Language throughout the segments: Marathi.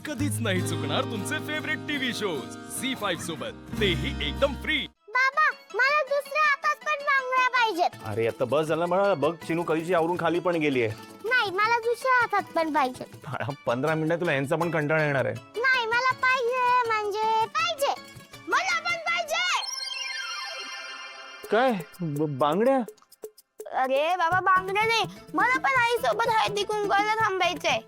कधीच नाही चुकणार तुमचे फेवरेट टीव्ही शोज झी5 सोबत, तेही एकदम फ्री। बाबा मला दुसऱ्या हातात पण बांगड्या पाहिजेत। अरे आता बस झालं मला, बघ चिनू कधीची आवरून खाली पण गेली आहे। नाही मला दुसऱ्या हातात पण पाहिजेत। 15 मिनिटात तुला यांचा पण कंटाळा येणार आहे। नाही मला पाहिजे म्हणजे पाहिजे, मला पण पाहिजे। काय बांगड्या? अरे बाबा बांगड्या नाही, मला पण आई सोबत हळदी कुंकवाला थांबायचंय।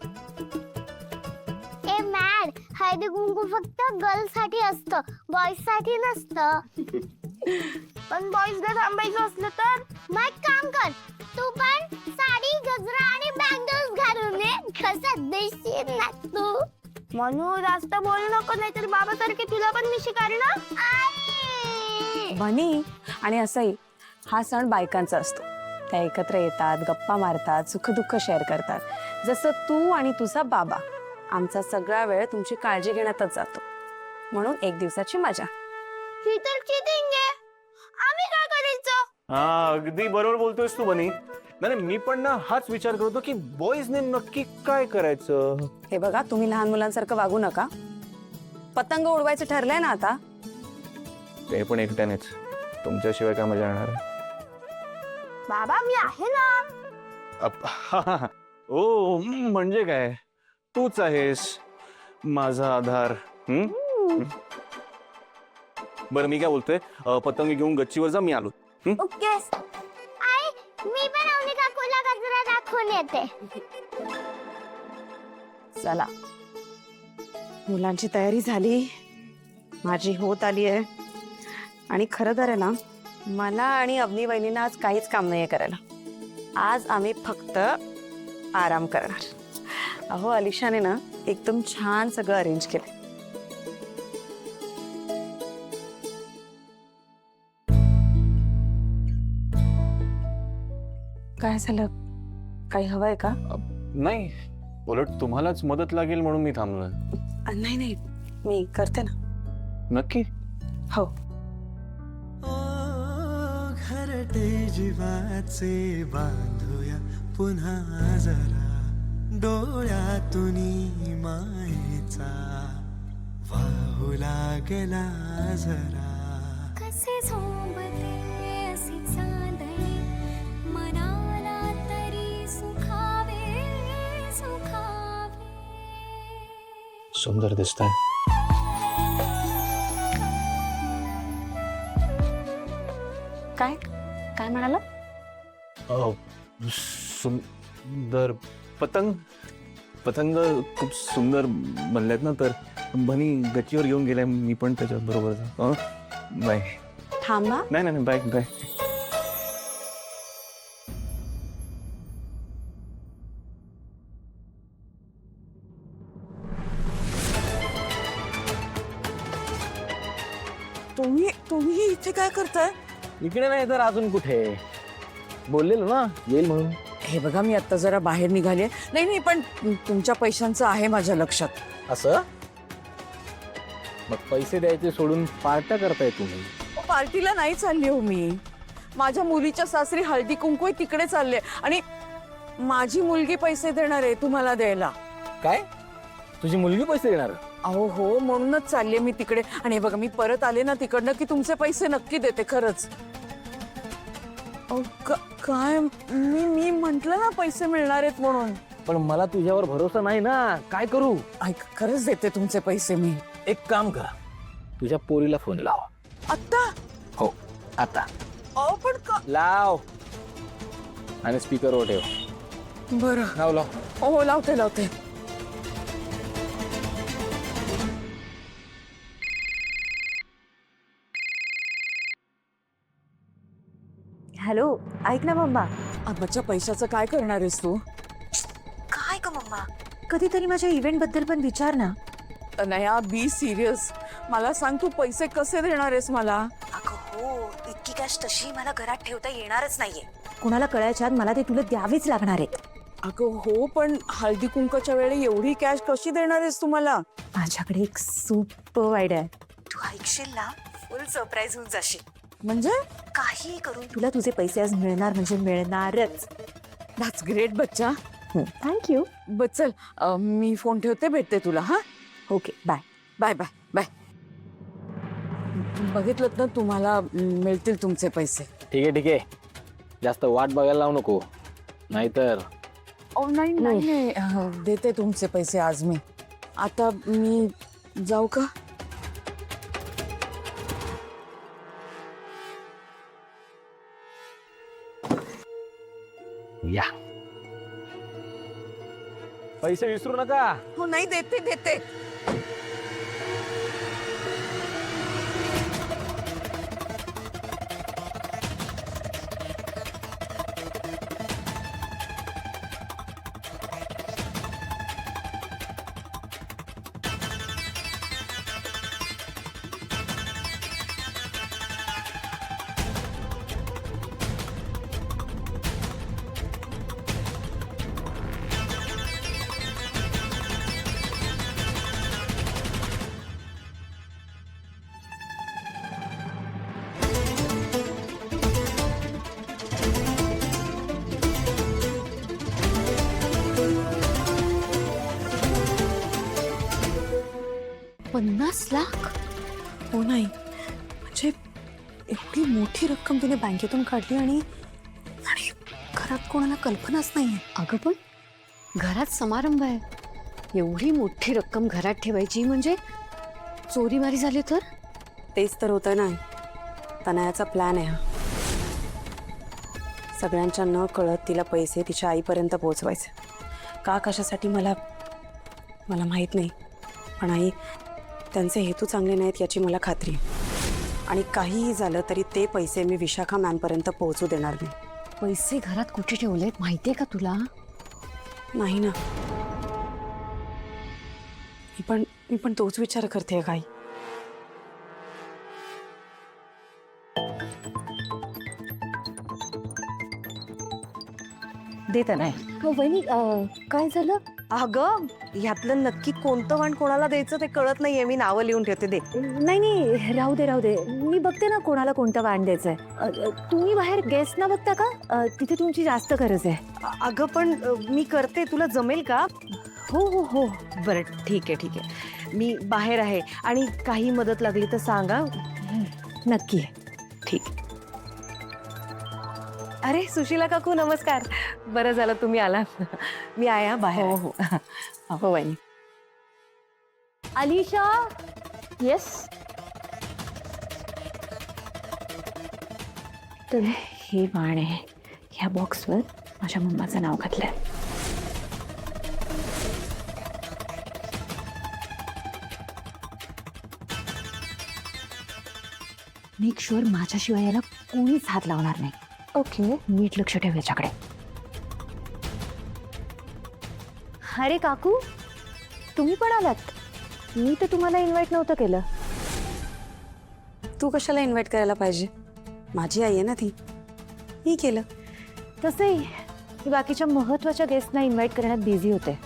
ए मॅड, हळदी कुंकू फक्त गर्ल्स साठी असतं, बॉयज साठी नसतं। पण बॉयजला थांबायचं असलं तर मग काम कर, तू पण साडी गजरा आणि बँगल्स घालून ये, कसा दिसशील ना तू। म्हणू जास्त बोलू नको, नाहीतर बाबा सारखे तुला पण मी शिकारी ना। बनी आणि असंही हा सण बायकांचा असतो, त्या एकत्र येतात, गप्पा मारतात, सुखदुःख शेअर करतात। जसं तू आणि तुझा बाबा, आमचा सगळा वेळ तुमची काळजी घेण्यातच जातो, म्हणून एक दिवसाची मजा। ही तर चिटिंग आहे, आम्ही काय करायचं? हा अगदी बरोबर बोलतोयस तू बनी। नाही मी पण ना हाच विचार करतो की बॉईजने नक्की काय करायचं। हे बघा, तुम्ही लहान मुलांसारखं वागू नका। पतंग उडवायचं ठरलंय ना आता? ते पण एकट्यानेच, तुमच्याशिवाय काय मजा येणार आहे? बाबा मी आहे ना। ओ म्हणजे काय, तूच आहेस माझा आधार। बरं मी काय बोलतोय, पतंग घेऊन गच्चीवर जा, मी आलो। ओके आई, मी पण अवनी काकूला गजरा दाखवून येते। चला, मुलांची तयारी झाली, माझी होत आली आहे। आणि खरं तर आहे ना, मला आणि अवनी वहिनींना आज काहीच काम नाहीये करायला। आज आम्ही फक्त आराम करणार। अहो अलिशाने ना एकदम छान सगळं अरेंज केलं। काय झालं, काही हवंय का? नाही, उलट तुम्हालाच मदत लागेल म्हणून मी थांबलोय। नाही नाही, मी करते ना। नक्की? हो। घरटे जीवाचे बांधूया पुन्हा जरा, डोळ्यातून मायेचा वाहू लागला जरा। कसे झोंबते असे चांदणे, मनाला तरी सुखावे सुखावे। सुंदर दिसतंय। काय काय म्हणाला? सुंदर पतंग, पतंग खूप सुंदर बनल्यात ना, तर बनी गच्चीवर घेऊन गेलाय, मी पण त्याच्या बरोबर। बाय। थांबा। नाही नाही बाय बाय। तुम्ही इथे काय करताय? इकडे नाही तर अजून कुठे, बोललेलो ना येईल म्हणून। हे बघा, मी आता जरा बाहेर निघाले। नाही पण तुमच्या पैशांचं आहे माझ्या लक्षात। असं मग पैसे द्यायचे सोडून पार्ट्या करताय तुम्ही? पार्टीला नाही चालली हो मी, माझ्या मुलीच्या सासरी हळदी कुंकू तिकडे चालले, आणि माझी मुलगी पैसे देणार आहे तुम्हाला द्यायला। काय, तुझी मुलगी पैसे देणार? अहो हो, म्हणूनच चालले मी तिकडे। आणि हे बघा, मी परत आले ना तिकडनं की तुमचे पैसे नक्की देते, खरंच। काय मी म्हंटल ना पैसे मिळणार आहेत म्हणून। पण मला तुझ्यावर भरोसा नाही ना, काय करू? ऐक, खरंच देते तुमचे पैसे मी। एक काम कर, तुझ्या पोरीला फोन लाव। आता? हो आता अहो पण लाव, आणि स्पीकरवर ठेव। बरं, लाव लाव। हो लावते। हॅलो, ऐक ना मम्मा। आबाच्या पैशाचं काय करणार आहेस तू? काय ग मम्मा, कधीतरी माझ्या इव्हेंट बद्दल पण विचार ना। नया, बी सिरियस, मला सांग तू पैसे कसे देणार आहेस मला? अगं हो, इतकी कॅश तशी मला घरात ठेवता येणारच नाहीये। कुणाला कळायच्या आत मला ते तुला द्यावीच लागणार आहे। अगं हो, पण हळदी कुंकाच्या वेळी एवढी कॅश कशी देणार आहेस तुम्हाला? माझ्याकडे एक सुपर आयडिया आहे। तू ऐकशील ना, फुल सरप्राईज होऊन जाशील। म्हणजे? काही करून तुला तुझे पैसे आज मिळणार म्हणजे मिळणारच। दॅट्स ग्रेट बच्चा, थँक्यू। बच्चल, मी फोन ठेवते, भेटते तुला। हा okay bye. Bye bye bye. बघितलं ना तुम्हाला मिळतील तुमचे पैसे. ठीक आहे जास्त वाट बघायला लावू नको नाहीतर. नाही नाही देते तुमचे पैसे आज मी. आता मी जाऊ का? या पैसे विसरू नका. हो नाही देते देते. हो नाही म्हणजे एवढी मोठी रक्कम तिने बँकेतून काढली आणि आणि घरात कोणाला कल्पनाच नाहीये. अगं पण घरात समारंभ आहे, एवढी मोठी रक्कम घरात ठेवायची म्हणजे चोरीमारी झाली तर? तेच तर होतंय ना. तनयाचा प्लॅन आहे हा. सगळ्यांच्या न कळत तिला पैसे तिच्या आईपर्यंत पोहोचवायचे. का कशासाठी मला माहीत नाही, पण आई त्यांचे हेतू चांगले नाहीत याची मला खात्री आहे. आणि काहीही झालं तरी ते पैसे मी विशाखा मॅमपर्यंत पोहोचू देणार नाही. पैसे घरात कुठे ठेवलेत माहितीये का तुला? नाही ना. मी पण तोच विचार करते काही. देत नाही. हो वहिनी, काय झालं? अगं ह्यातलं नक्की कोणतं वाण कोणाला द्यायचं ते कळत नाहीये. मी नावं लिहून ठेवते. दे. नाही राहू दे, मी बघते ना कोणाला कोणतं वाण द्यायचंय. तुम्ही बाहेर गेस्टना बघता का? तिथे तुमची जास्त गरज आहे. अगं पण मी करते. तुला जमेल का? हो बरं ठीक आहे. मी बाहेर आहे आणि काही मदत लागली तर सांगा. नक्की. ठीक. अरे सुशीला काकू नमस्कार. बरं झालं तुम्ही आलात. मी आहे बाहेर. हो वहिनी. अलिशा. येस. तर हे वाण आहे. ह्या बॉक्सवर माझ्या मम्माचं नाव घातलंय. मेक शुअर माझ्याशिवाय याला कोणीच हात लावणार नाही. ओके. नीट लक्ष ठेव याच्याकडे. अरे काकू, तुम्ही पण आलात? मी तर तुम्हाला इन्व्हाइट नव्हतं केलं. तू कशाला इन्व्हाइट करायला पाहिजे? माझी आई आहे ना ती. मी केलं. तसंही मी बाकीच्या महत्वाच्या गेस्टना इन्व्हाइट करण्यात बिझी होते.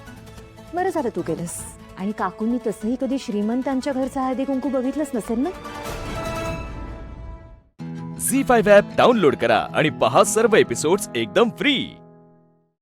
बरं झालं तू केलंस. आणि काकूंनी तसंही कधी श्रीमंतांच्या घरचा हळदी कुंकू बघितलंच नसेल ना. झी5 ॲप डाउनलोड करा आणि पहा सर्व एपिसोड्स एकदम फ्री.